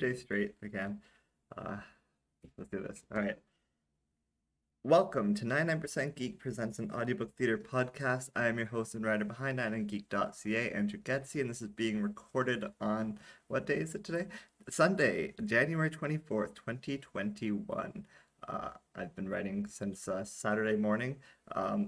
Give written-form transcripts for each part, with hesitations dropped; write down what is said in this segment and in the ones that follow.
Day straight again. Uh, let's do this. All right. Welcome to 99% Geek presents an audiobook theater podcast. I am your host and writer behind 99geek.ca, Andrew Geczy, and this is being recorded on what day is it today? Sunday, January 24th, 2021. I've been writing since Saturday morning.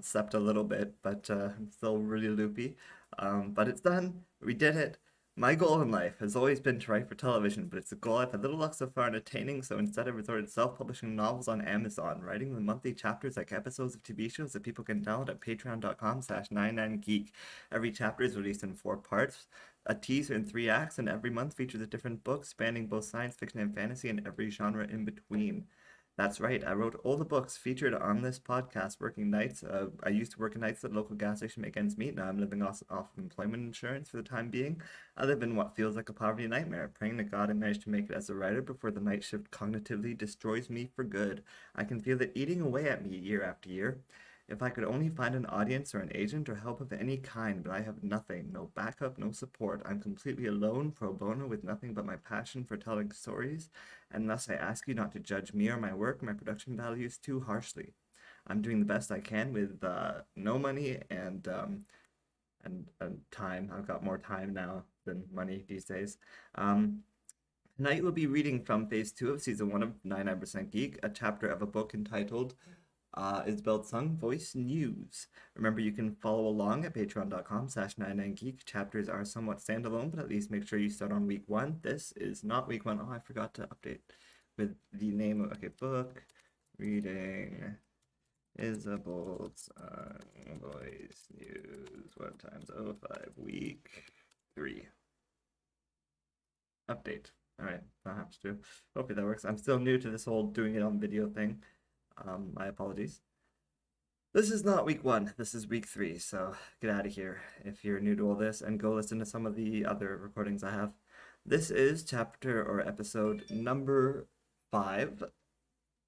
Slept a little bit, but I'm still really loopy. But it's done. We did it. My goal in life has always been to write for television, but it's a goal I've had little luck so far in attaining, so instead I've resorted to self-publishing novels on Amazon, writing the monthly chapters like episodes of TV shows that people can download at patreon.com/99geek. Every chapter is released in 4 parts, a teaser in 3 acts, and every month features a different book spanning both science fiction and fantasy and every genre in between. That's right, I wrote all the books featured on this podcast working nights. I used to work nights at a local gas station to make ends meet. Now I'm living off employment insurance for the time being. I live in what feels like a poverty nightmare, praying to God I manage to make it as a writer before the night shift cognitively destroys me for good. I can feel it eating away at me year after year. If I could only find an audience or an agent or help of any kind, but I have nothing, no backup, no support. I'm completely alone, pro bono, with nothing but my passion for telling stories, and thus I ask you not to judge me or my work, my production values too harshly. I'm doing the best I can with no money and time. I've got more time now than money these days. Tonight we'll be reading from Phase 2 of Season 1 of 99% Geek, a chapter of a book entitled Isabol Tseung Voice News. Remember, you can follow along at patreon.com/99geek. Chapters are somewhat standalone, but at least make sure you start on week 1. This is not week 1. Oh, I forgot to update with the name of, okay, book, reading, Isabol Tseung Voice News, 1x05, week 3. Update. Alright, perhaps to. Hopefully that works. I'm still new to this whole doing it on video thing. My apologies. This is not week 1, this is week 3, so get out of here if you're new to all this and go listen to some of the other recordings I have. This is chapter or episode number 5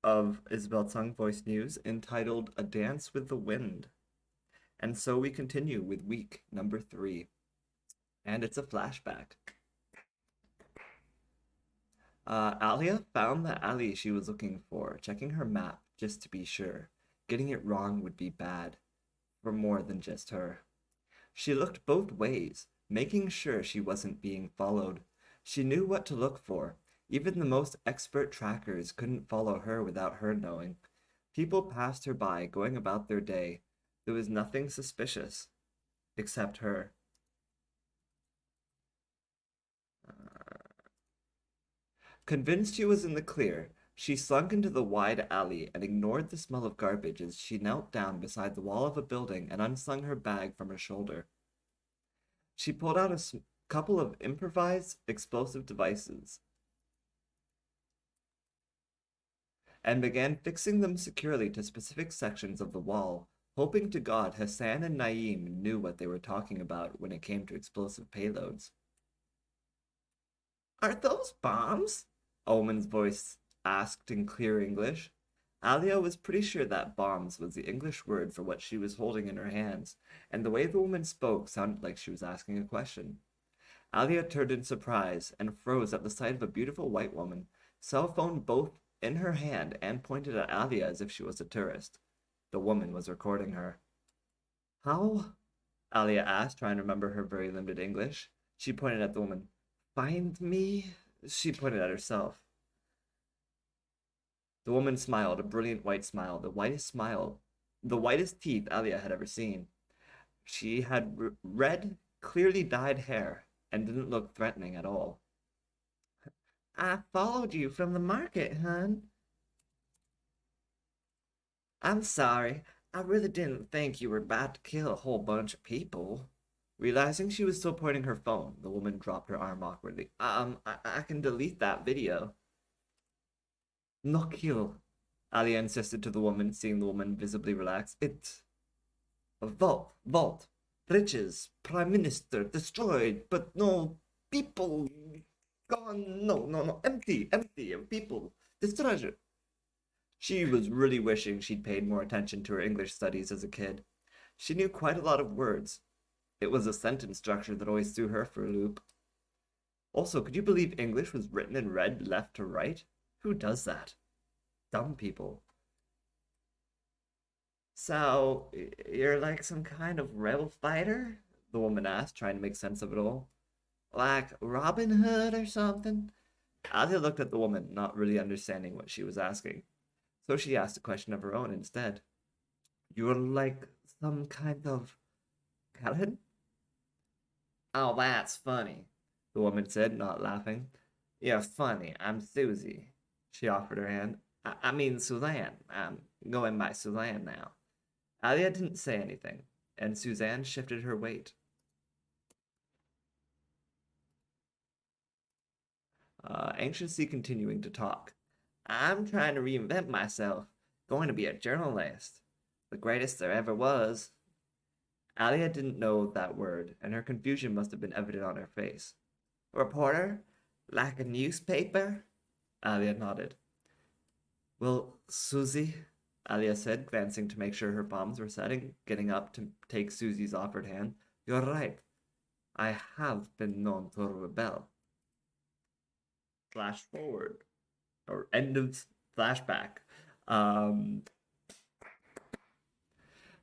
of Isabol Tseung Voice News, entitled A Dance with the Wind. And so we continue with week number 3, and it's a flashback. Alia found the alley she was looking for, checking her map just to be sure. Getting it wrong would be bad, for more than just her. She looked both ways, making sure she wasn't being followed. She knew what to look for. Even the most expert trackers couldn't follow her without her knowing. People passed her by, going about their day. There was nothing suspicious, except her. Convinced she was in the clear, she slunk into the wide alley and ignored the smell of garbage as she knelt down beside the wall of a building and unslung her bag from her shoulder. She pulled out a couple of improvised explosive devices and began fixing them securely to specific sections of the wall, hoping to God Hassan and Naeem knew what they were talking about when it came to explosive payloads. "Are those bombs?" A woman's voice asked in clear English. Alia was pretty sure that bombs was the English word for what she was holding in her hands, and the way the woman spoke sounded like she was asking a question. Alia turned in surprise and froze at the sight of a beautiful white woman, cell phone both in her hand, and pointed at Alia as if she was a tourist. The woman was recording her. "How?" Alia asked, trying to remember her very limited English. She pointed at the woman. "Find me?" She pointed at herself. The woman smiled, a brilliant white smile, the whitest teeth Alia had ever seen. She had red, clearly dyed hair and didn't look threatening at all. "I followed you from the market, hun." "I'm sorry. I really didn't think you were about to kill a whole bunch of people." Realizing she was still pointing her phone, the woman dropped her arm awkwardly. I can delete that video." "No kill," Alia insisted to the woman, seeing the woman visibly relax. "It... vault, riches, prime minister, destroyed, but no people gone, no, empty of people, this treasure." She was really wishing she'd paid more attention to her English studies as a kid. She knew quite a lot of words. It was a sentence structure that always threw her for a loop. Also, could you believe English was written in red left to right? Who does that? Dumb people. So, you're like some kind of rebel fighter? The woman asked, trying to make sense of it all. Like Robin Hood or something? Alia looked at the woman, not really understanding what she was asking. So she asked a question of her own instead. You're like some kind of Callahan? Oh, that's funny, the woman said, not laughing. You're funny. I'm Susie. She offered her hand. I mean, Suzanne. I'm going by Suzanne now. Alia didn't say anything, and Suzanne shifted her weight. Anxiously continuing to talk. I'm trying to reinvent myself. Going to be a journalist. The greatest there ever was. Alia didn't know that word, and her confusion must have been evident on her face. Reporter? Like a newspaper? Alia nodded. Well, Susie, Alia said, glancing to make sure her palms were setting, getting up to take Susie's offered hand. You're right. I have been known to rebel. Flash forward. Or end of flashback.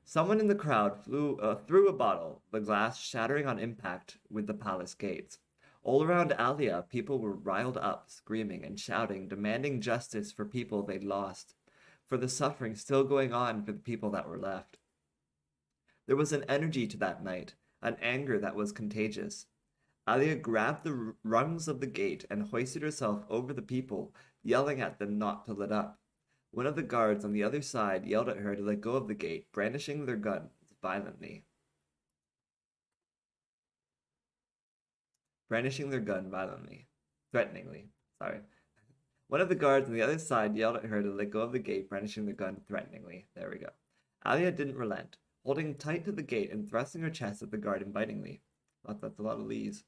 Someone in the crowd threw a bottle, the glass shattering on impact with the palace gates. All around Alia, people were riled up, screaming and shouting, demanding justice for people they'd lost, for the suffering still going on for the people that were left. There was an energy to that night, an anger that was contagious. Alia grabbed the rungs of the gate and hoisted herself over the people, yelling at them not to let up. One of the guards on the other side yelled at her to let go of the gate, brandishing their guns violently. Threateningly. Sorry. One of the guards on the other side yelled at her to let go of the gate, brandishing the gun threateningly. There we go. Alia didn't relent, holding tight to the gate and thrusting her chest at the guard invitingly. That's a lot of lees.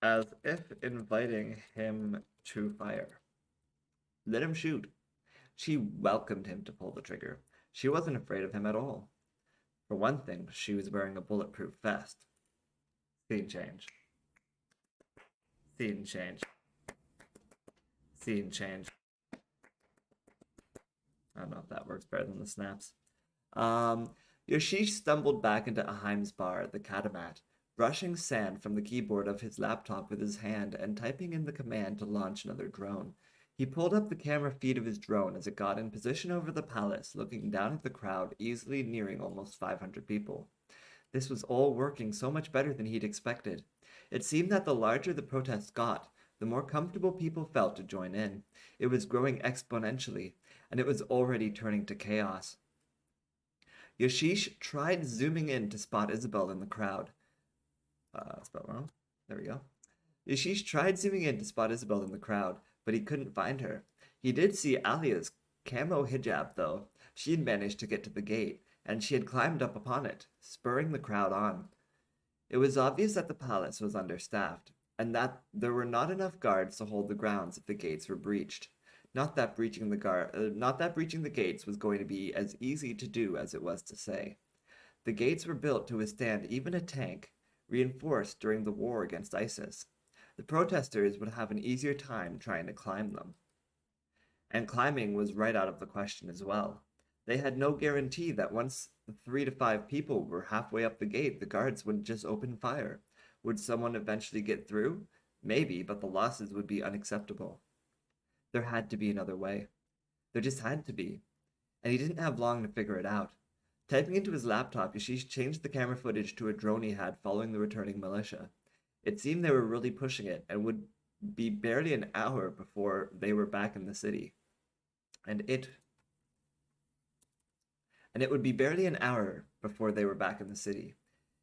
As if inviting him to fire. Let him shoot. She welcomed him to pull the trigger. She wasn't afraid of him at all. For one thing, she was wearing a bulletproof vest. Scene change. Scene change. Scene change. I don't know if that works better than the snaps. Yoshish stumbled back into Ahim's bar, the Katamat, brushing sand from the keyboard of his laptop with his hand and typing in the command to launch another drone. He pulled up the camera feed of his drone as it got in position over the palace, looking down at the crowd, easily nearing almost 500 people. This was all working so much better than he'd expected. It seemed that the larger the protest got, the more comfortable people felt to join in. It was growing exponentially, and it was already turning to chaos. Yoshish tried zooming in to spot Isabol in the crowd. Spelled wrong. There we go. Yoshish tried zooming in to spot Isabol in the crowd, but he couldn't find her. He did see Alia's camo hijab, though. She had managed to get to the gate, and she had climbed up upon it, spurring the crowd on. It was obvious that the palace was understaffed, and that there were not enough guards to hold the grounds if the gates were breached. Not that breaching the gates was going to be as easy to do as it was to say. The gates were built to withstand even a tank, reinforced during the war against ISIS. The protesters would have an easier time trying to climb them. And climbing was right out of the question as well. They had no guarantee that once the 3 to 5 people were halfway up the gate, the guards would just open fire. Would someone eventually get through? Maybe, but the losses would be unacceptable. There had to be another way. There just had to be. And he didn't have long to figure it out. Typing into his laptop, Yoshish changed the camera footage to a drone he had following the returning militia. It seemed they were really pushing it and would be barely an hour before they were back in the city. And it would be barely an hour before they were back in the city.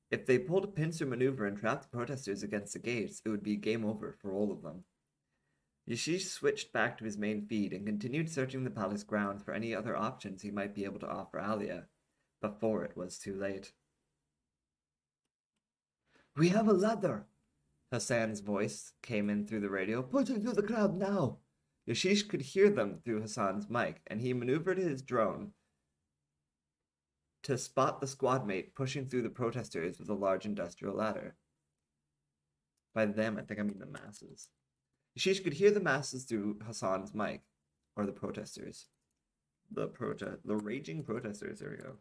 If they pulled a pincer maneuver and trapped the protesters against the gates, it would be game over for all of them. Yoshish switched back to his main feed and continued searching the palace grounds for any other options he might be able to offer Alia, before it was too late. We have a ladder! Hassan's voice came in through the radio. Push it through the crowd now! Yoshish could hear them through Hassan's mic, and he maneuvered his drone to spot the squad mate pushing through the protesters with a large industrial ladder. By them, I think I mean the masses. Yashish could hear the masses through Hassan's mic, or the protesters. The raging protesters, there we go.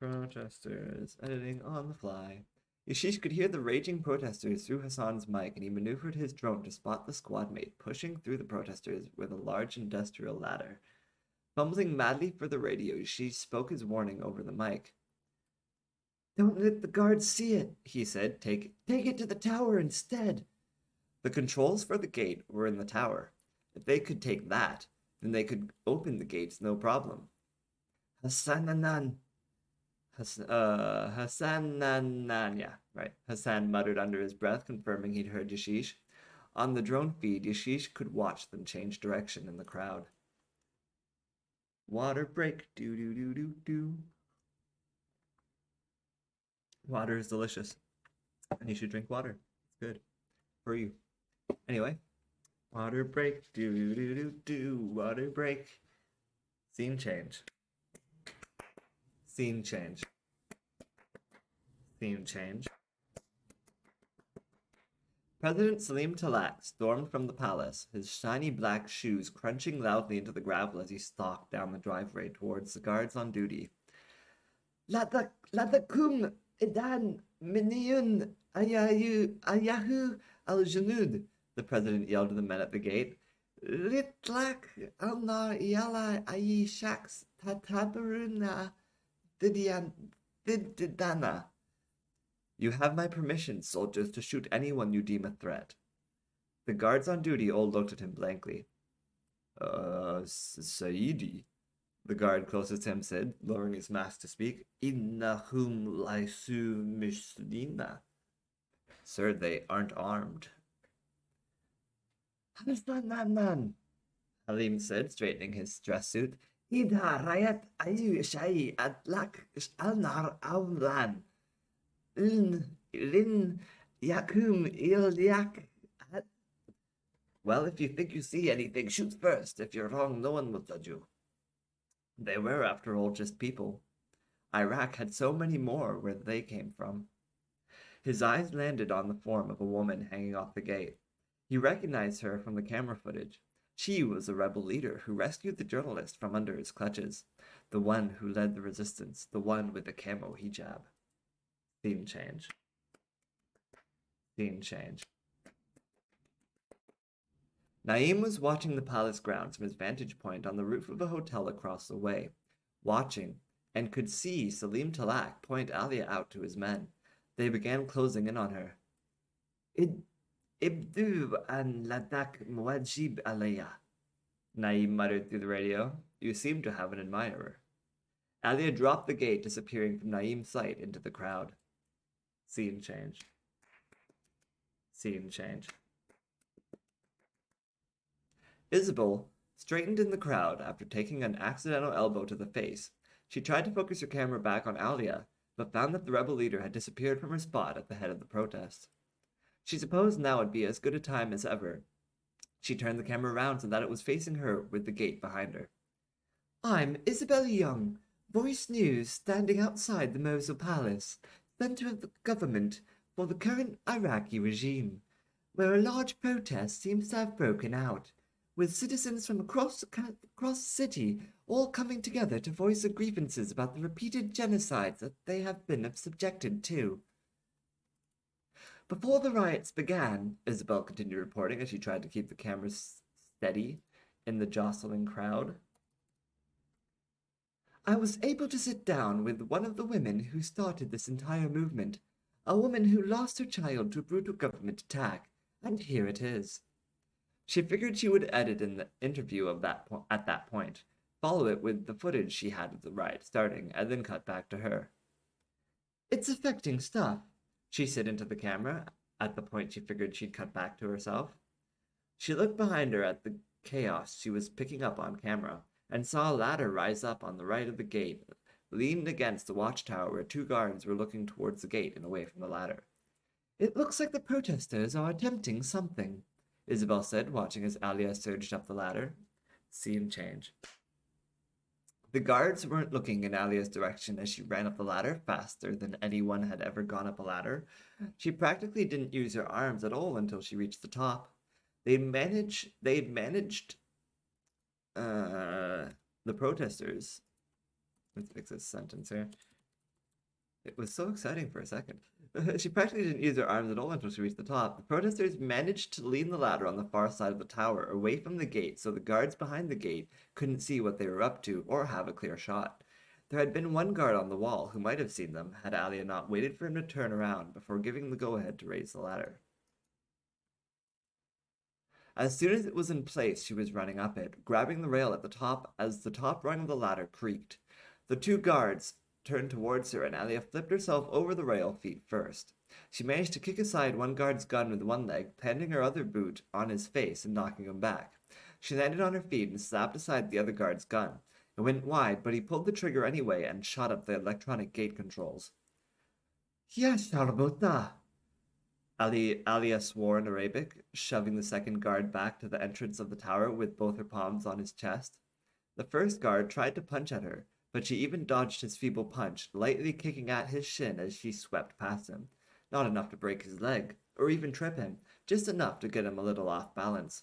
Protesters, editing on the fly. Yashish could hear the raging protesters through Hassan's mic, and he maneuvered his drone to spot the squad mate pushing through the protesters with a large industrial ladder. Fumbling madly for the radio, Yashish spoke his warning over the mic. "Don't let the guards see it," he said. Take it to the tower instead." The controls for the gate were in the tower. If they could take that, then they could open the gates no problem. Hassananan, yeah, right. Hassan muttered under his breath, confirming he'd heard Yashish. On the drone feed, Yashish could watch them change direction in the crowd. Water break, do. Water is delicious, and you should drink water. It's good for you. Anyway, water break, do, water break. Scene change. Scene change. Scene change. President Salim Talak stormed from the palace, his shiny black shoes crunching loudly into the gravel as he stalked down the driveway towards the guards on duty. Ladakum Idan Miniyun Ayahu al-Junud, the president yelled to the men at the gate. Litlak alnar yala ayi shaks tatabaruna didana. You have my permission, soldiers, to shoot anyone you deem a threat. The guards on duty all looked at him blankly. Saidi, the guard closest to him said, lowering his mask to speak. Innahum laisu mislina. Sir, they aren't armed. Hasan, Halim said, straightening his dress suit. Idha rayat ayu shayi atlak alnar awlan. Lin yakum ilyak. Well, if you think you see anything, shoot first. If you're wrong, no one will judge you. They were, after all, just people. Iraq had so many more where they came from. His eyes landed on the form of a woman hanging off the gate. He recognized her from the camera footage. She was the rebel leader who rescued the journalist from under his clutches, the one who led the resistance, the one with the camo hijab. Scene change. Scene change. Naeem was watching the palace grounds from his vantage point on the roof of a hotel across the way, watching, and could see Salim Talak point Alia out to his men. They began closing in on her. Ibdu an ladak muwajib alaya, Naeem muttered through the radio. You seem to have an admirer. Alia dropped the gate, disappearing from Naeem's sight into the crowd. Scene change. Scene change. Isabol straightened in the crowd after taking an accidental elbow to the face. She tried to focus her camera back on Alia, but found that the rebel leader had disappeared from her spot at the head of the protest. She supposed now would be as good a time as ever. She turned the camera around so that it was facing her with the gate behind her. I'm Isabel Young, Voice News, standing outside the Mosul Palace, center of the government for the current Iraqi regime, where a large protest seems to have broken out, with citizens from across the city all coming together to voice their grievances about the repeated genocides that they have been subjected to. Before the riots began, Isabel continued reporting as she tried to keep the camera steady in the jostling crowd, I was able to sit down with one of the women who started this entire movement, a woman who lost her child to a brutal government attack, and here it is. She figured she would edit in the interview at that point, follow it with the footage she had of the riot starting, and then cut back to her. It's affecting stuff, she said into the camera, at the point she figured she'd cut back to herself. She looked behind her at the chaos she was picking up on camera, and saw a ladder rise up on the right of the gate, leaned against the watchtower where two guards were looking towards the gate and away from the ladder. It looks like the protesters are attempting something, Isabel said, watching as Alia surged up the ladder. Scene change. The guards weren't looking in Alia's direction as she ran up the ladder faster than anyone had ever gone up a ladder. She practically didn't use her arms at all until she reached the top. They had managed the protesters. Let's fix this sentence here. It was so exciting for a second. She practically didn't use her arms at all until she reached the top. The protesters managed to lean the ladder on the far side of the tower, away from the gate, so the guards behind the gate couldn't see what they were up to or have a clear shot. There had been one guard on the wall who might have seen them had Alia not waited for him to turn around before giving the go-ahead to raise the ladder. As soon as it was in place, she was running up it, grabbing the rail at the top as the top rung of the ladder creaked. The two guards turned towards her, and Alia flipped herself over the rail feet first. She managed to kick aside one guard's gun with one leg, planting her other boot on his face and knocking him back. She landed on her feet and slapped aside the other guard's gun. It went wide, but he pulled the trigger anyway and shot up the electronic gate controls. Yes, Arbota! Alia swore in Arabic, shoving the second guard back to the entrance of the tower with both her palms on his chest. The first guard tried to punch at her, but she even dodged his feeble punch, lightly kicking at his shin as she swept past him. Not enough to break his leg, or even trip him, just enough to get him a little off balance.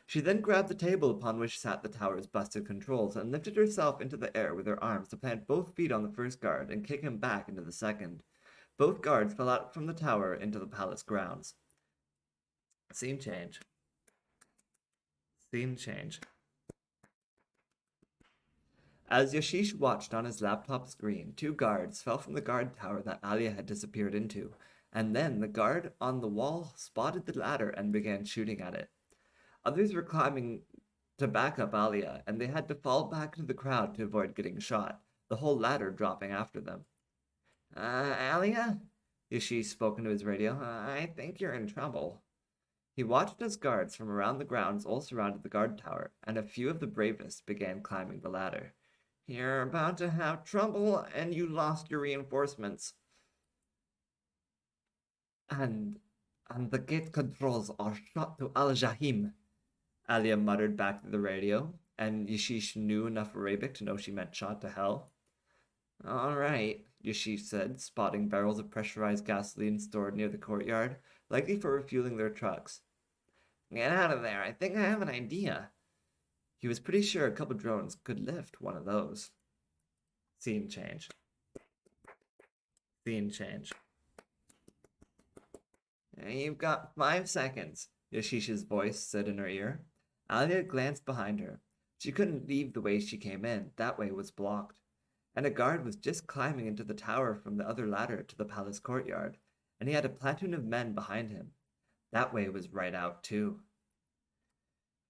She then grabbed the table upon which sat the tower's busted controls and lifted herself into the air with her arms to plant both feet on the first guard and kick him back into the second. Both guards fell out from the tower into the palace grounds. Scene change. Scene change. As Yashish watched on his laptop screen, two guards fell from the guard tower that Alia had disappeared into, and then the guard on the wall spotted the ladder and began shooting at it. Others were climbing to back up Alia, and they had to fall back into the crowd to avoid getting shot, the whole ladder dropping after them. Alia? Yashish spoke into his radio. I think you're in trouble. He watched as guards from around the grounds all surrounded the guard tower, and a few of the bravest began climbing the ladder. You're about to have trouble, and you lost your reinforcements. And the gate controls are shot to Al-Jahim, Alia muttered back to the radio, and Yashish knew enough Arabic to know she meant shot to hell. All right, Yashish said, spotting barrels of pressurized gasoline stored near the courtyard, likely for refueling their trucks. Get out of there, I think I have an idea. He was pretty sure a couple drones could lift one of those. Scene change. Scene change. You've got 5 seconds, Yashish's voice said in her ear. Alia glanced behind her. She couldn't leave the way she came in. That way was blocked. And a guard was just climbing into the tower from the other ladder to the palace courtyard, and he had a platoon of men behind him. That way was right out, too.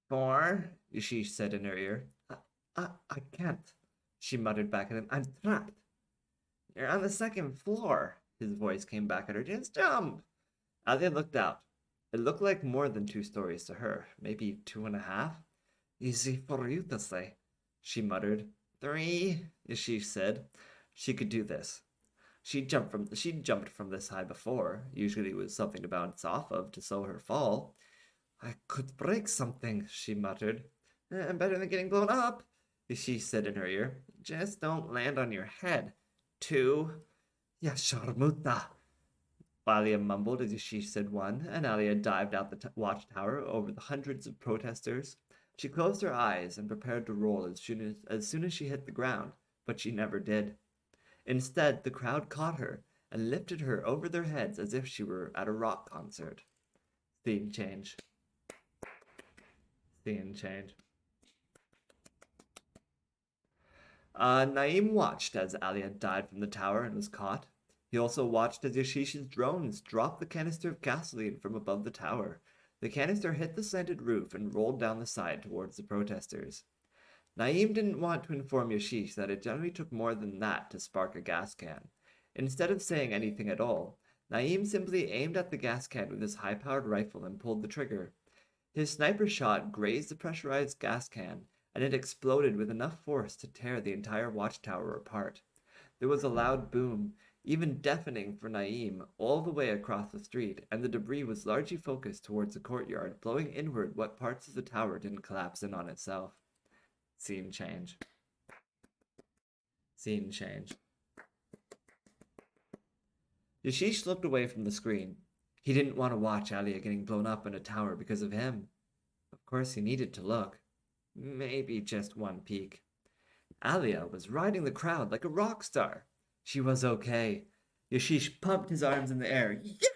4, Yashish said in her ear. I can't, she muttered back at him. I'm trapped. You're on the 2nd floor, his voice came back at her. Just jump. Alia looked out. It looked like more than 2 stories to her, maybe 2.5. Easy for you to say, she muttered. 3, Yashish said. She could do this. She'd jumped from this high before. Usually it was something to bounce off of to slow her fall. I could break something, she muttered. Better than getting blown up, Yashish said in her ear. Just don't land on your head. 2, Ya Sharmuta, Alia mumbled as Yashish said 1, and Alia dived out the watchtower over the hundreds of protesters. She closed her eyes and prepared to roll as soon as she hit the ground, but she never did. Instead, the crowd caught her and lifted her over their heads as if she were at a rock concert. Scene change. Scene change. Naeem watched as Alia died from the tower and was caught. He also watched as Yashish's drones dropped the canister of gasoline from above the tower. The canister hit the slanted roof and rolled down the side towards the protesters. Naeem didn't want to inform Yashish that it generally took more than that to spark a gas can. Instead of saying anything at all, Naeem simply aimed at the gas can with his high-powered rifle and pulled the trigger. His sniper shot grazed the pressurized gas can, and it exploded with enough force to tear the entire watchtower apart. There was a loud boom, even deafening for Naeem, all the way across the street, and the debris was largely focused towards the courtyard, blowing inward what parts of the tower didn't collapse in on itself. Scene change. Scene change. Yashish looked away from the screen. He didn't want to watch Alia getting blown up in a tower because of him. Of course, he needed to look. Maybe just one peek. Alia was riding the crowd like a rock star. She was okay. Yashish pumped his arms in the air. Yes!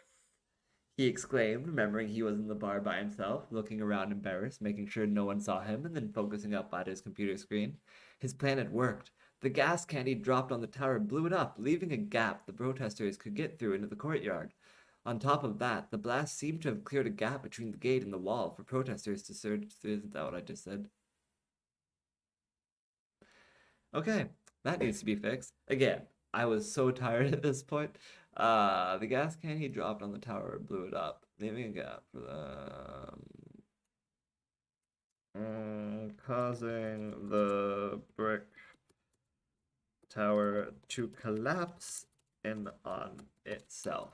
He exclaimed, remembering he was in the bar by himself, looking around embarrassed, making sure no one saw him, and then focusing up at his computer screen. His plan had worked. The gas candy dropped on the tower blew it up, leaving a gap the protesters could get through into the courtyard. On top of that, the blast seemed to have cleared a gap between the gate and the wall for protesters to surge through. Isn't that what I just said? Okay, that needs to be fixed. Again, I was so tired at this point. The gas can he dropped on the tower blew it up, leaving a gap for the causing the brick tower to collapse in on itself.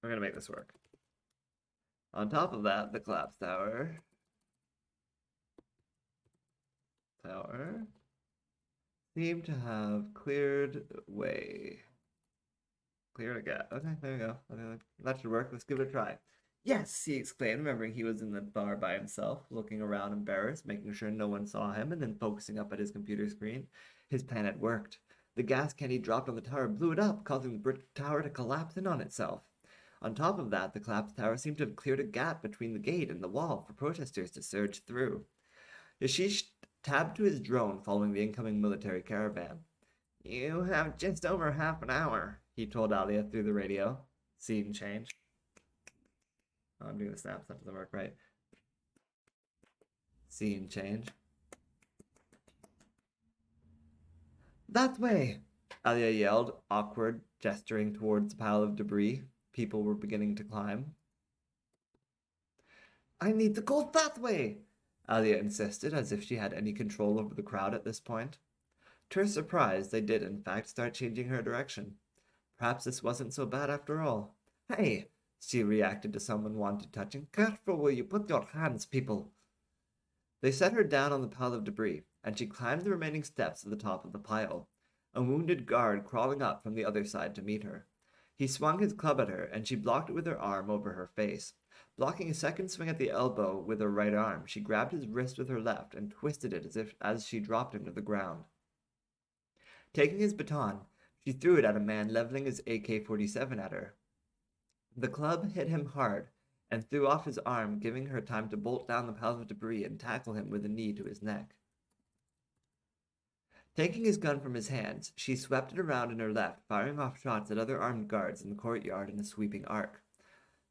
We're gonna make this work. On top of that, the collapse tower seemed to have cleared way. Cleared a gap. Okay, there we go. Okay, that should work. Let's give it a try. Yes, he exclaimed, remembering he was in the bar by himself, looking around embarrassed, making sure no one saw him, and then focusing up at his computer screen. His plan had worked. The gas can he dropped on the tower blew it up, causing the brick tower to collapse in on itself. On top of that, the collapsed tower seemed to have cleared a gap between the gate and the wall for protesters to surge through. Yashish tabbed to his drone following the incoming military caravan. You have just over half an hour, he told Alia through the radio. Scene change. Oh, I'm doing the snaps, that doesn't work right. Scene change. That way, Alia yelled, awkward, gesturing towards the pile of debris people were beginning to climb. I need to go that way, Alia insisted, as if she had any control over the crowd at this point. To her surprise, they did in fact start changing her direction. Perhaps this wasn't so bad after all. Hey, she reacted to someone wanted touching. Careful where you put your hands, people. They set her down on the pile of debris, and she climbed the remaining steps to the top of the pile, a wounded guard crawling up from the other side to meet her. He swung his club at her, and she blocked it with her arm over her face. Blocking a second swing at the elbow with her right arm, she grabbed his wrist with her left and twisted it as she dropped him to the ground. Taking his baton, she threw it at a man leveling his AK-47 at her. The club hit him hard and threw off his arm, giving her time to bolt down the pile of debris and tackle him with a knee to his neck. Taking his gun from his hands, she swept it around in her left, firing off shots at other armed guards in the courtyard in a sweeping arc.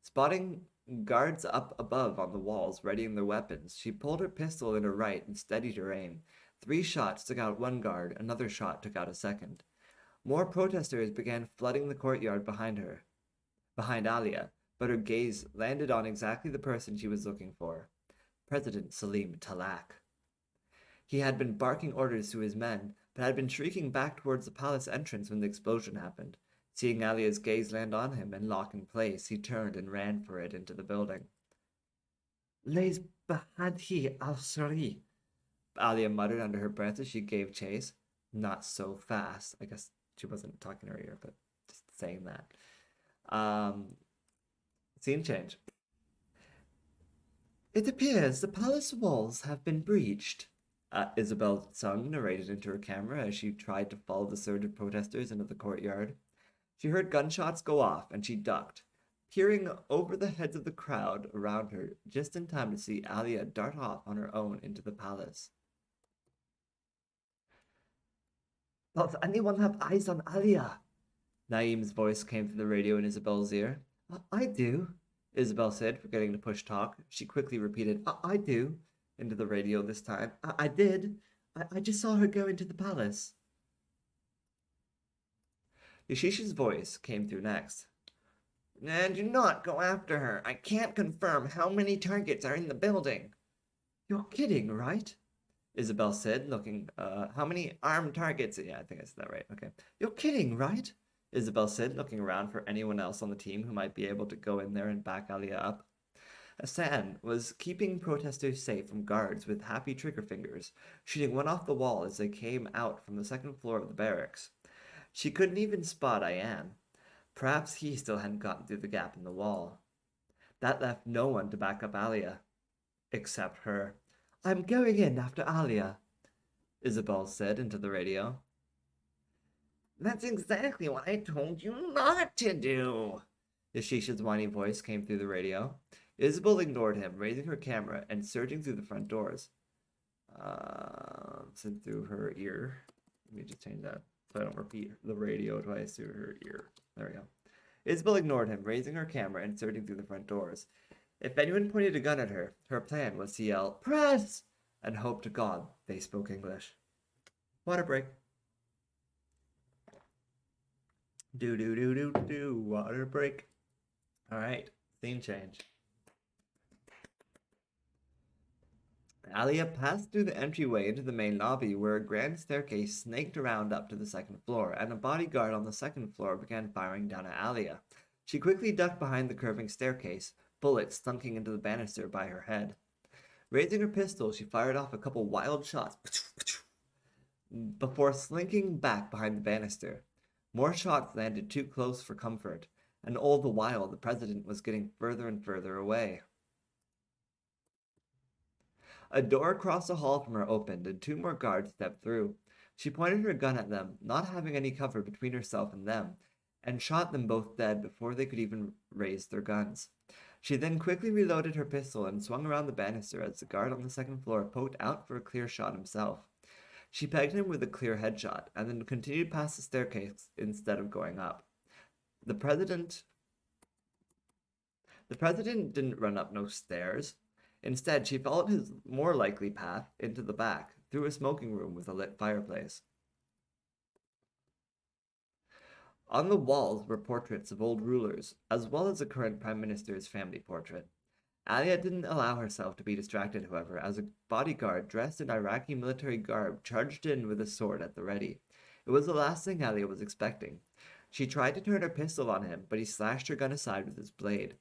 Spotting guards up above on the walls, readying their weapons, she pulled her pistol in her right and steadied her aim. 3 shots took out one guard, another shot took out a second. More protesters began flooding the courtyard behind Alia, but her gaze landed on exactly the person she was looking for, President Salim Talak. He had been barking orders to his men, but had been shrieking back towards the palace entrance when the explosion happened. Seeing Alia's gaze land on him and lock in place, he turned and ran for it into the building. Les Bahadhi al-Shari, Alia muttered under her breath as she gave chase. Not so fast. I guess she wasn't talking to her ear, but just saying that. Scene change. It appears the palace walls have been breached, Isabol Tseung narrated into her camera as she tried to follow the surge of protesters into the courtyard. She heard gunshots go off, and she ducked, peering over the heads of the crowd around her just in time to see Alia dart off on her own into the palace. Does anyone have eyes on Alia? Naeem's voice came through the radio in Isabol's ear. I do, Isabol said, forgetting to push talk. She quickly repeated, I do, into the radio this time. I did. I just saw her go into the palace. Yashish's voice came through next. Do not go after her. I can't confirm how many targets are in the building. You're kidding, right? Isabol said, looking, how many armed targets? Yeah, I think I said that right. Okay. You're kidding, right? Isabol said, looking around for anyone else on the team who might be able to go in there and back Alia up. Hassan was keeping protesters safe from guards with happy trigger fingers, shooting one off the wall as they came out from the second floor of the barracks. She couldn't even spot Ayan. Perhaps he still hadn't gotten through the gap in the wall. That left no one to back up Alia. Except her. "I'm going in after Alia," Isabol said into the radio. "That's exactly what I told you not to do," Yashisha's whiny voice came through the radio. Isabel ignored him, raising her camera and surging through the front doors. Said through her ear. Let me just change that so I don't repeat the radio twice through her ear. There we go. Isabel ignored him, raising her camera and surging through the front doors. If anyone pointed a gun at her, her plan was to yell, "Press!" and hope to God they spoke English. Water break. Do, water break. Alright, scene change. Alia passed through the entryway into the main lobby, where a grand staircase snaked around up to the second floor, and a bodyguard on the second floor began firing down at Alia. She quickly ducked behind the curving staircase, bullets stunking into the banister by her head. Raising her pistol, she fired off a couple wild shots before slinking back behind the banister. More shots landed too close for comfort, and all the while the president was getting further and further away. A door across the hall from her opened, and two more guards stepped through. She pointed her gun at them, not having any cover between herself and them, and shot them both dead before they could even raise their guns. She then quickly reloaded her pistol and swung around the banister as the guard on the second floor poked out for a clear shot himself. She pegged him with a clear headshot, and then continued past the staircase instead of going up. The president didn't run up no stairs. Instead, she followed his more likely path into the back, through a smoking room with a lit fireplace. On the walls were portraits of old rulers, as well as the current Prime Minister's family portrait. Alia didn't allow herself to be distracted, however, as a bodyguard dressed in Iraqi military garb charged in with a sword at the ready. It was the last thing Alia was expecting. She tried to turn her pistol on him, but he slashed her gun aside with his blade.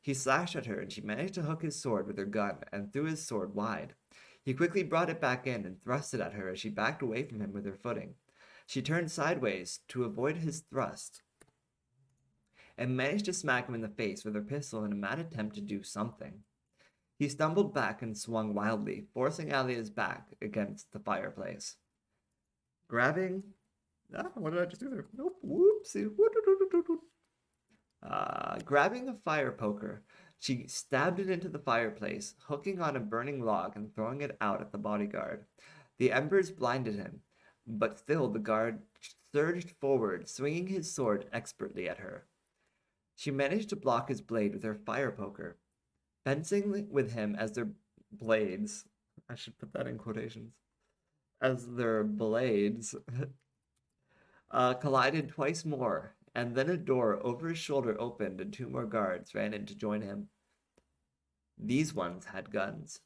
He slashed at her, and she managed to hook his sword with her gun and threw his sword wide. He quickly brought it back in and thrust it at her as she backed away from him with her footing. She turned sideways to avoid his thrust and managed to smack him in the face with her pistol in a mad attempt to do something. He stumbled back and swung wildly, forcing Alia's back against the fireplace. Grabbing... what did I just do there? Nope, whoopsie. Grabbing a fire poker, she stabbed it into the fireplace, hooking on a burning log and throwing it out at the bodyguard. The embers blinded him, but still the guard surged forward, swinging his sword expertly at her. She managed to block his blade with her fire poker. Fencing with him as their blades, I should put that in quotations, as their blades collided twice more, and then a door over his shoulder opened and two more guards ran in to join him. These ones had guns.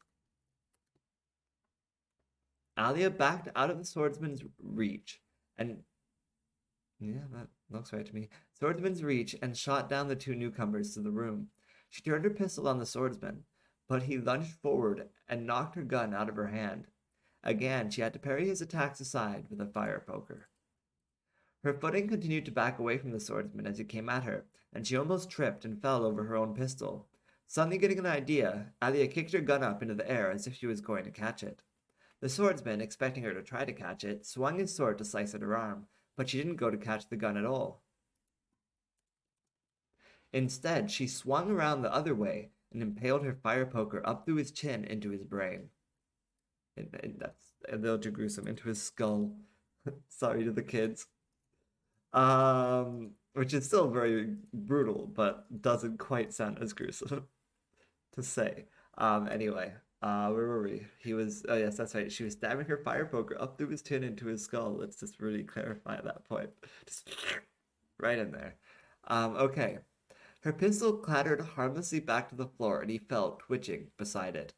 Alia backed out of the swordsman's reach and... yeah, that looks right to me. Swordsman's reach and shot down the two newcomers to the room. She turned her pistol on the swordsman, but he lunged forward and knocked her gun out of her hand. Again, she had to parry his attacks aside with a fire poker. Her footing continued to back away from the swordsman as he came at her, and she almost tripped and fell over her own pistol. Suddenly getting an idea, Alia kicked her gun up into the air as if she was going to catch it. The swordsman, expecting her to try to catch it, swung his sword to slice at her arm, but she didn't go to catch the gun at all. Instead, she swung around the other way and impaled her fire poker up through his chin into his brain. And that's a little too gruesome, into his skull. Sorry to the kids. Which is still very brutal, but doesn't quite sound as gruesome to say. Anyway, where were we? He was, oh yes, that's right. She was stabbing her fire poker up through his chin into his skull. Let's just really clarify that point. Just right in there. Okay. Her pistol clattered harmlessly back to the floor, and he fell, twitching, beside it.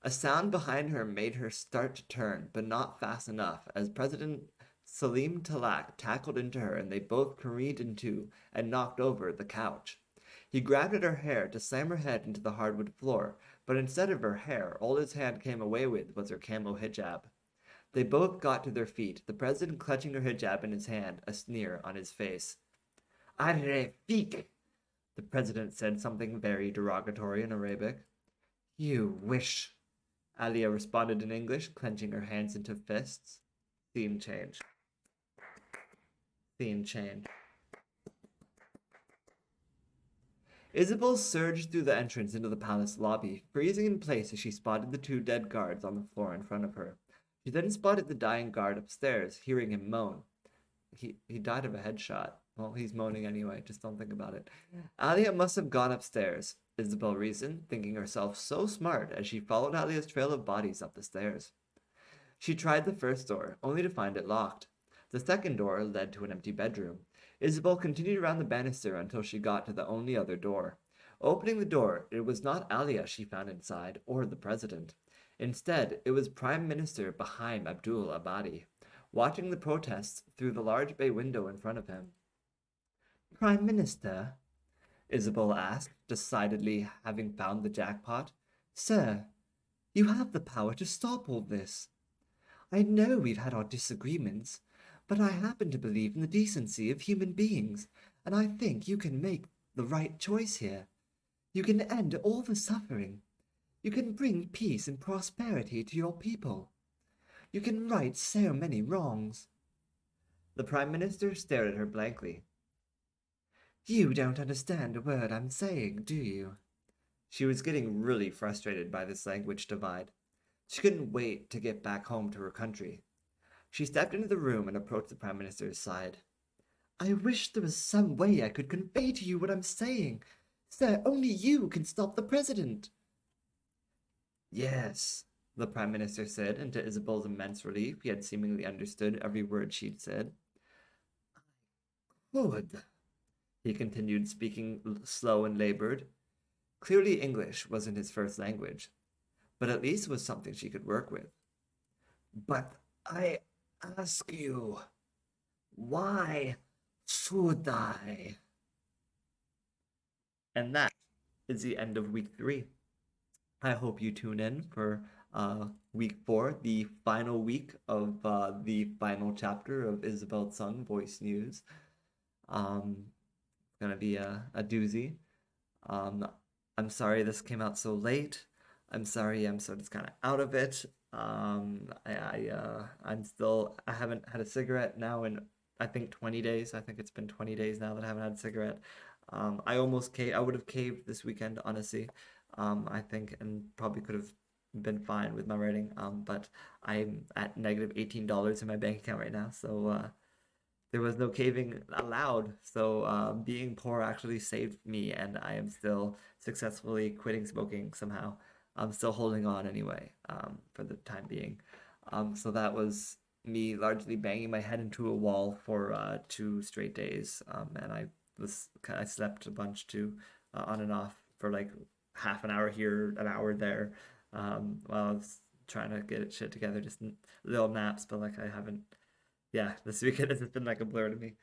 A sound behind her made her start to turn, but not fast enough, as President Salim Talak tackled into her, and they both careened into and knocked over the couch. He grabbed at her hair to slam her head into the hardwood floor, but instead of her hair, all his hand came away with was her camo hijab. They both got to their feet, the president clutching her hijab in his hand, a sneer on his face. Arrefik! The president said something very derogatory in Arabic. You wish, Alia responded in English, clenching her hands into fists. Scene change. Scene change. Isabel surged through the entrance into the palace lobby, freezing in place as she spotted the two dead guards on the floor in front of her. She then spotted the dying guard upstairs, hearing him moan. He died of a headshot. Well, he's moaning anyway, just don't think about it. Alia must have gone upstairs, Isabel reasoned, thinking herself so smart as she followed Alia's trail of bodies up the stairs. She tried the first door, only to find it locked. The second door led to an empty bedroom. Isabel continued around the banister until she got to the only other door. Opening the door, it was not Alia she found inside, or the president. Instead, it was Prime Minister Bahim Abdul Abadi, watching the protests through the large bay window in front of him. Prime Minister? Isabel asked, decidedly having found the jackpot. Sir, you have the power to stop all this. I know we've had our disagreements, but I happen to believe in the decency of human beings, and I think you can make the right choice here. You can end all the suffering. You can bring peace and prosperity to your people. You can right so many wrongs. The Prime Minister stared at her blankly. You don't understand a word I'm saying, do you? She was getting really frustrated by this language divide. She couldn't wait to get back home to her country. She stepped into the room and approached the Prime Minister's side. I wish there was some way I could convey to you what I'm saying. Sir, only you can stop the president. Yes, the Prime Minister said, and to Isabel's immense relief, he had seemingly understood every word she'd said. Good, he continued, speaking slow and labored. Clearly English wasn't his first language, but at least it was something she could work with. But I ask you, why should I? And that is the end of week 3. I hope you tune in for week 4, the final week of the final chapter of Isabel Tseung Voice News. It's gonna be a doozy. I'm sorry this came out so late. I'm sorry I'm so just kind of out of it. I haven't had a cigarette now in I think 20 days. I think it's been 20 days now that I haven't had a cigarette. I would have caved this weekend, honestly. I think, and probably could have been fine with my writing. But I'm at negative $18 in my bank account right now, so there was no caving allowed. So being poor actually saved me, and I am still successfully quitting smoking somehow. I'm still holding on anyway, for the time being. So that was me largely banging my head into a wall for 2 straight days, and I slept a bunch too, on and off for like half an hour here, an hour there, while I was trying to get shit together, just little naps, but like I haven't. Yeah, this weekend has been like a blur to me.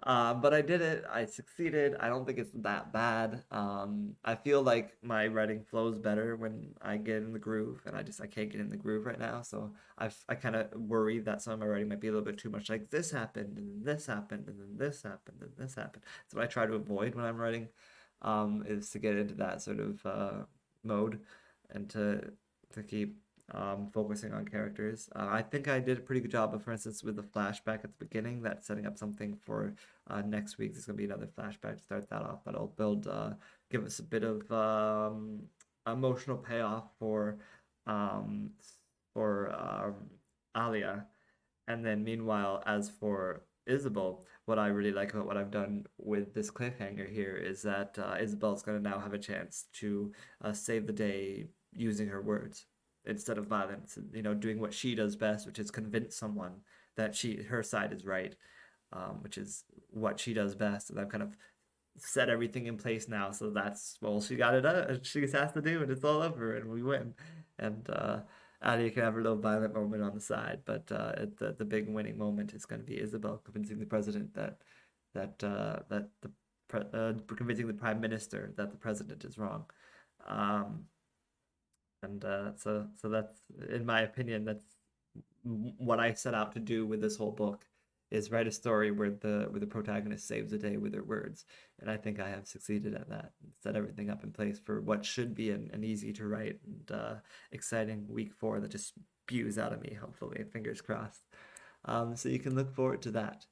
But I did it. I succeeded. I don't think it's that bad. I feel like my writing flows better when I get in the groove, and I can't get in the groove right now. So I kind of worry that some of my writing might be a little bit too much. Like this happened, and then this happened, and then this happened, and this happened. So what I try to avoid when I'm writing, is to get into that sort of mode, and to keep focusing on characters. I think I did a pretty good job of, for instance, with the flashback at the beginning, that's setting up something for next week. There's going to be another flashback to start that off, that'll give us a bit of emotional payoff for Alia. And then meanwhile, as for Isabel, what I really like about what I've done with this cliffhanger here is that Isabel's going to now have a chance to save the day using her words instead of violence, doing what she does best, which is convince someone that her side is right, which is what she does best. And I've kind of set everything in place now, so that's she got it. She has to do, and it's all over, and we win. And Adia can have a little violent moment on the side, but the big winning moment is going to be Isabel convincing the president that the convincing the prime minister that the president is wrong. So that's, in my opinion, that's what I set out to do with this whole book, is write a story where the protagonist saves the day with their words. And I think I have succeeded at that. Set everything up in place for what should be an easy to write and exciting week 4 that just spews out of me, hopefully, fingers crossed. So you can look forward to that.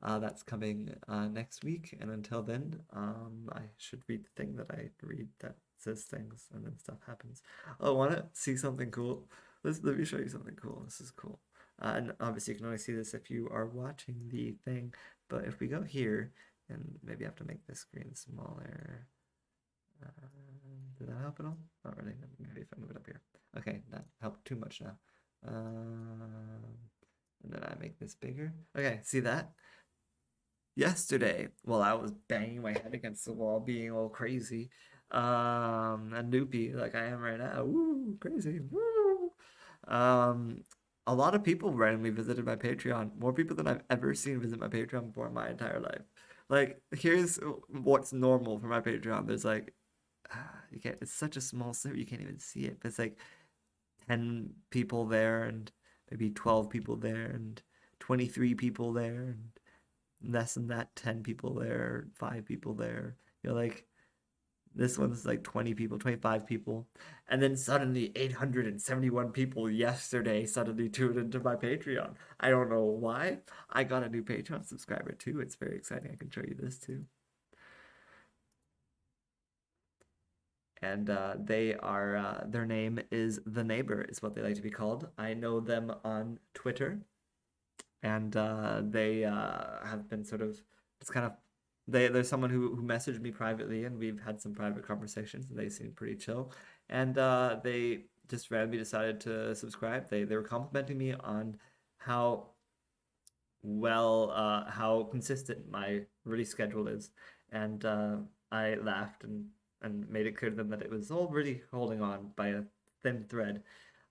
That's coming next week, and until then, I should read the thing that I read that says things, and then stuff happens. Oh, want to see something cool? Let me show you something cool. This is cool. And obviously you can only see this if you are watching the thing, but if we go here, and maybe I have to make this screen smaller. Did that help at all? Not really. Maybe if I move it up here. Okay, that helped too much now. And then I make this bigger. Okay, see that? Yesterday, while I was banging my head against the wall, being all crazy, and loopy like I am right now, woo, crazy, woo. A lot of people randomly visited my Patreon. More people than I've ever seen visit my Patreon before in my entire life. Like, here's what's normal for my Patreon. There's like, you can't. It's such a small server, you can't even see it. But it's like 10 people there, and maybe 12 people there, and 23 people there, and less than that, 10 people there, 5 people there. You're like, this one's like 20 people, 25 people. And then suddenly 871 people yesterday suddenly tuned into my Patreon. I don't know why. I got a new Patreon subscriber too. It's very exciting. I can show you this too. And they are, their name is The Neighbor, is what they like to be called. I know them on Twitter. And they have been sort of, it's kind of, there's someone who messaged me privately, and we've had some private conversations, and they seem pretty chill. And they just randomly decided to subscribe. They were complimenting me on how well, how consistent my release schedule is. And I laughed and made it clear to them that it was all really holding on by a thin thread.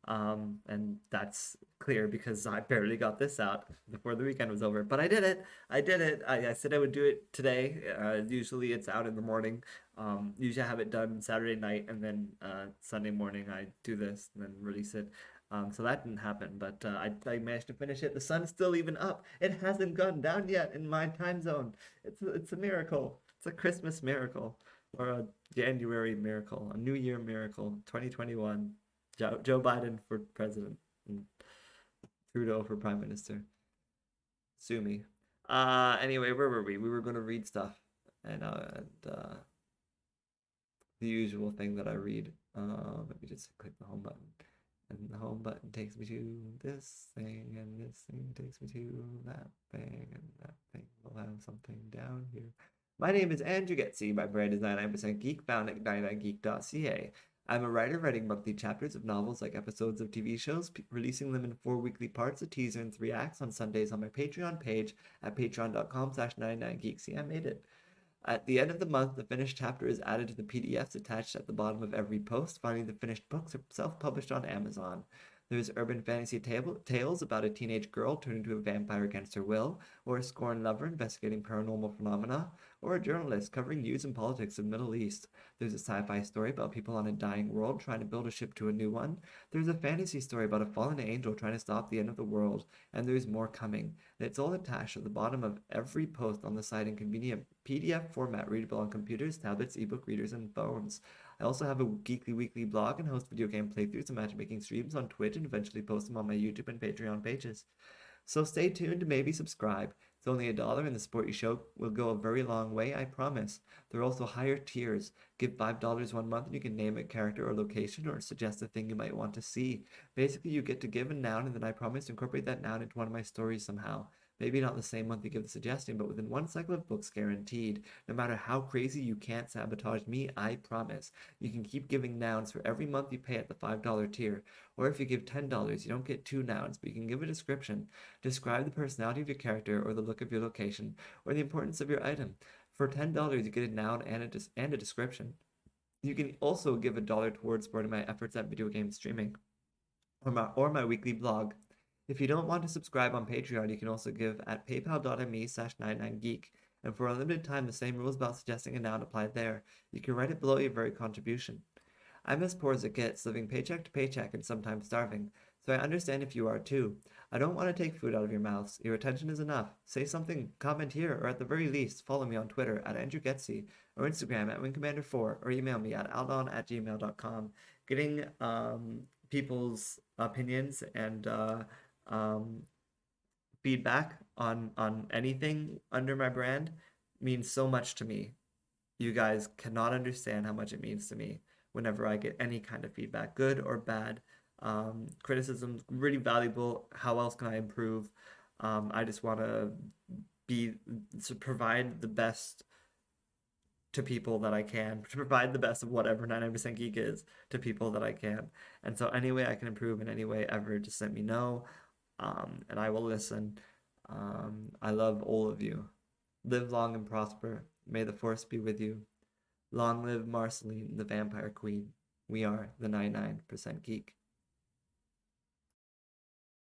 And that's clear because I barely got this out before the weekend was over. But I did it. I said I would do it today. Usually it's out in the morning. Usually I have it done Saturday night, and then Sunday morning I do this and then release it. So that didn't happen, but I managed to finish it. The sun's still even up. It hasn't gone down yet in my time zone. It's a miracle. It's a Christmas miracle, or a January miracle, a New Year miracle, 2021. Joe Biden for president and Trudeau for prime minister. Sue me. Anyway, where were we? We were going to read stuff, and the usual thing that I read. Let me just click the home button, and the home button takes me to this thing, and this thing takes me to that thing, and that thing will have something down here. My name is Andrew Geczy. My brand is 99% Geek, found at 99geek.ca. I'm a writer writing monthly chapters of novels like episodes of TV shows, releasing them in 4 weekly parts, a teaser, and 3 acts on Sundays on my Patreon page at patreon.com/99geek. See, I made it. At the end of the month, the finished chapter is added to the PDFs attached at the bottom of every post. Finally, the finished books are self-published on Amazon. There's urban fantasy tales about a teenage girl turned into a vampire against her will, or a scorned lover investigating paranormal phenomena, or a journalist covering news and politics of the Middle East. There's a sci-fi story about people on a dying world trying to build a ship to a new one. There's a fantasy story about a fallen angel trying to stop the end of the world, and there's more coming. And it's all attached at the bottom of every post on the site in convenient PDF format, readable on computers, tablets, ebook readers, and phones. I also have a Geekly Weekly blog and host video game playthroughs and matchmaking streams on Twitch, and eventually post them on my YouTube and Patreon pages. So stay tuned and maybe subscribe. It's only $1, and the support you show will go a very long way, I promise. There are also higher tiers. Give $5 one month and you can name a character or location, or suggest a thing you might want to see. Basically, you get to give a noun, and then I promise to incorporate that noun into one of my stories somehow. Maybe not the same month you give the suggestion, but within 1 cycle of books guaranteed. No matter how crazy, you can't sabotage me, I promise. You can keep giving nouns for every month you pay at the $5 tier. Or if you give $10, you don't get 2 nouns, but you can give a description. Describe the personality of your character, or the look of your location, or the importance of your item. For $10, you get a noun and a description. You can also give $1 towards supporting my efforts at video game streaming, or my weekly blog. If you don't want to subscribe on Patreon, you can also give at paypal.me/99geek. and for a limited time the same rules about suggesting a noun apply there. You can write it below your very contribution. I'm as poor as it gets, living paycheck to paycheck and sometimes starving, so I understand if you are too. I don't want to take food out of your mouths. Your attention is enough. Say something, comment here, or at the very least, follow me on Twitter at Andrew Geczy, or Instagram at WingcommanderIV, or email me at aldon@gmail.com. Getting people's opinions and feedback on anything under my brand means so much to me. You guys cannot understand how much it means to me whenever I get any kind of feedback, good or bad. Criticism's really valuable. How else can I improve? I just want to provide the best to people that I can, to provide the best of whatever 99% Geek is to people that I can. And so any way I can improve in any way ever, just let me know, and I will listen. I love all of you. Live long and prosper. May the force be with you. Long live Marceline, the vampire queen. We are the 99% Geek.